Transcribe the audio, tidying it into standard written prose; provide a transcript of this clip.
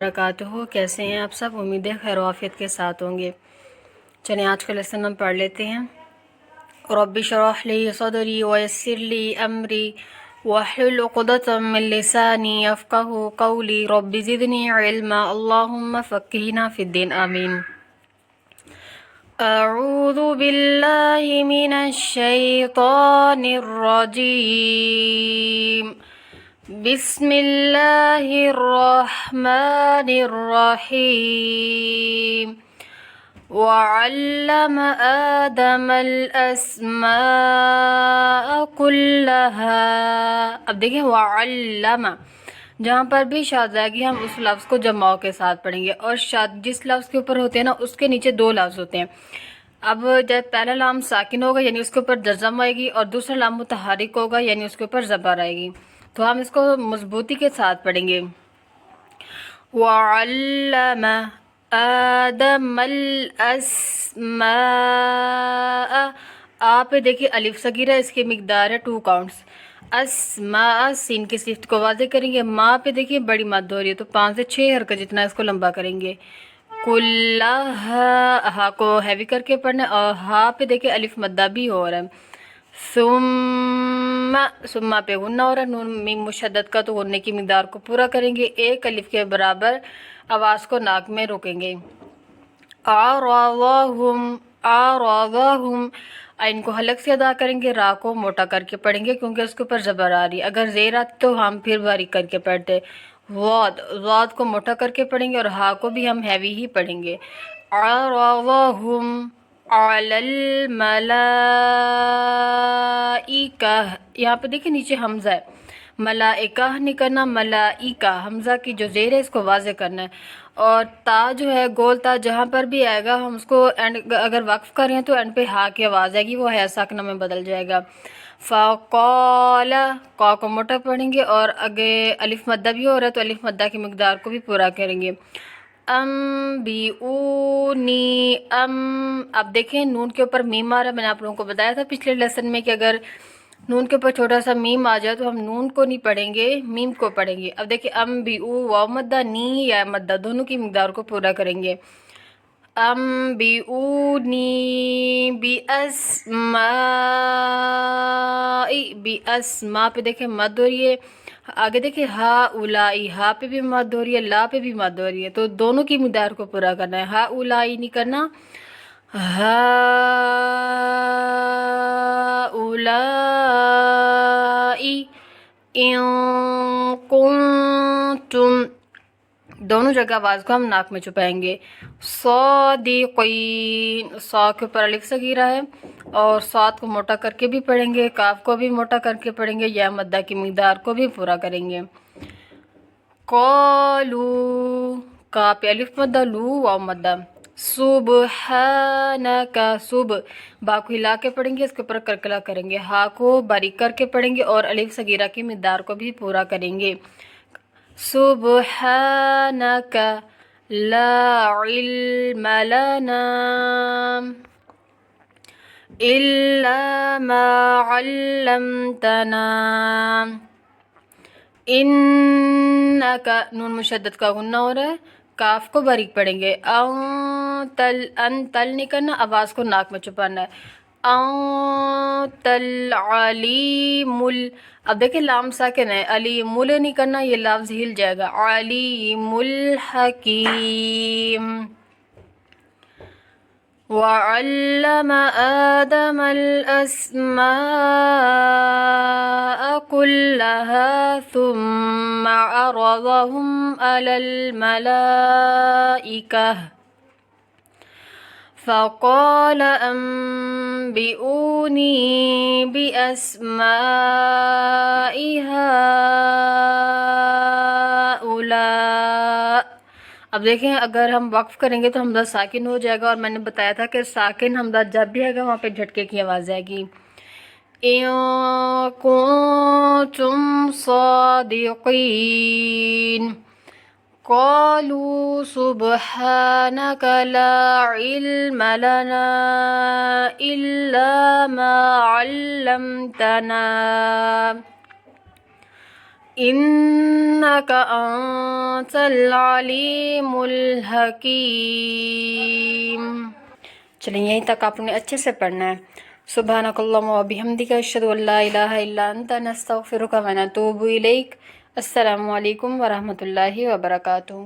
वबरकातुहू। कैसे हैं आप सब? उम्मीद है खैर आफियत के साथ होंगे। चलिए आज का लेसन हम पढ़ लेते हैं। रब्बि शरह ली सदरी वयस्सिर ली अमरी वहलुल उक़दतम मिन लिसानी यफ़क़हू क़ौली रब्बि ज़िदनी इल्मा अल्लाहुम्मा फ़क़्हिना फ़िद्दीन आमीन। अऊज़ु बिल्लाहि मिनश शैतानिर रजीम। बिस्मिल्लाहिर्रहमानिर्रहीम। वअल्लम आदमल अस्माअ कुल्लहा। अब देखिए वअल्लम, जहाँ पर भी शाद आएगी हम उस लफ्ज़ को जमाओ के साथ पढ़ेंगे, और शाद जिस लफ्ज़ के ऊपर होते हैं ना उसके नीचे दो लफ्ज़ होते हैं। अब जब पहला लाम साकिन होगा यानी उसके ऊपर जज़म आएगी, और दूसरा लाम मुतहरिक होगा यानी उसके ऊपर ज़बर आएगी। तो हम इसको मजबूती के साथ पढ़ेंगे। वअल्लम आदमल अस्माअ। आप देखिए अलिफ सगीरा, इसकी मिकदार है 2 काउंट्स। अस्मा सीन की सिफ्त को वाज़े करेंगे। माँ पे देखिए बड़ी मद हो रही है तो 5 से 6 हरकत जितना इसको लंबा करेंगे। कुल्लहा, हा को हैवी करके पढ़ना, और हा पे देखिए अलिफ मद्दा भी हो रहा है। सुम्मा पे गुन्ना हो रहा है। नून मीम मुशद्दद का, तो गुन्ने की मिकदार को पूरा करेंगे। एक अलिफ के बराबर आवाज़ को नाक में रोकेंगे। आराज़ाहुम, इनको हलक से अदा करेंगे। रा को मोटा करके पढ़ेंगे क्योंकि उसके ऊपर ज़बर आ रही है। अगर ज़ेर आती तो हम फिर बारीक करके पढ़ते। वाद को मोटा करके पढ़ेंगे, और हा को भी हम हैवी ही पढ़ेंगे। आराज़ाहुम अलल मलाइका। यहाँ पे देखिए नीचे हमज़ा है, मलाइका नहीं करना, मलाइका। हमज़ा की जो ज़ेर है इसको वाज़े करना है। और ता जो है गोल ता जहाँ पर भी आएगा हम उसको एंड अगर वक्फ करें तो एंड पे हा की आवाज़ आएगी, वो है साकना में बदल जाएगा। फ़क़ाला, क़ा को मोटा पढ़ेंगे, और आगे अलिफ मद्दा भी हो रहा है तो अलिफ मद्दा की मिकदार को भी पूरा करेंगे। अम्बिऊनी अब देखें नून के ऊपर मीम आ रहा है। मैंने आप लोगों को बताया था पिछले लेसन में कि अगर नून के ऊपर छोटा सा मीम आ जाए तो हम नून को नहीं पढ़ेंगे, मीम को पढ़ेंगे। अब देखिए अम्बिऊ वाव मद्दा, नी या मद्दा, दोनों की मिकदार को पूरा करेंगे। अम्बिऊनी बिअस्मा पे देखिए मद हो रही है। आगे देखिए हा उलाई, हा पे भी मद हो रही है, ला पे भी मद हो रही है, तो दोनों की मिकदार को पूरा करना है। हा उलाई नहीं करना, हा उलाई इन कुंतुम, दोनों जगह आवाज़ को हम नाक में छुपाएंगे। सादिक़ीन, सौ के ऊपर अलिफ सगीरा है, और सात को मोटा करके भी पढ़ेंगे, काफ को भी मोटा करके पढ़ेंगे, या मद्दा की मिकदार को भी पूरा करेंगे। क़ालू, का पे अलिफ मद्दा, लू वाव मद्दा। सुबहानका, सुब बा को हिला के पढ़ेंगे, इसके ऊपर करकला करेंगे। हा को बारीक करके पढ़ेंगे और अलिफ सगीरा की मिकदार को भी पूरा करेंगे। सुबहानका ला इल्म लना इल्ला मा अल्लमतना। इन्नका, नून मुशद्दद का गुन्ना हो रहा है, काफ को बारीक पढ़ेंगे। तल नहीं करना, आवाज़ को नाक में छुपाना है। तल अलीमुल, अब देखिए लाम साकिन है, अलीमुल नहीं करना, ये लफ्ज़ हिल जाएगा। अलीमुल हकीम। वअल्लम आदमल अस्माअ कुल्लहा सुम्मा अरज़हुम अलल मलाइका फ़क़ाल अम्बिऊनी बिअस्माइ हाउला। अब देखें अगर हम वक्फ करेंगे तो हमज़ा साकिन हो जाएगा, और मैंने बताया था कि साकिन हमज़ा जब भी आएगा वहाँ पे झटके की आवाज़ आएगी। इन कुंतुम सादिक़ीन क़ालू सुब्हानक ला इल्म लना इल्ला मा अल्लमतना। إنك أنت العليم الحكيم. چلیں یہیں تک آپ نے اچھے سے پڑھنا ہے. سبحانک اللہم و بحمدک اشہد ان لا الہ الا انت نستغفرک و نتوب الیک. السلام علیکم ورحمۃ اللہ وبرکاتہ.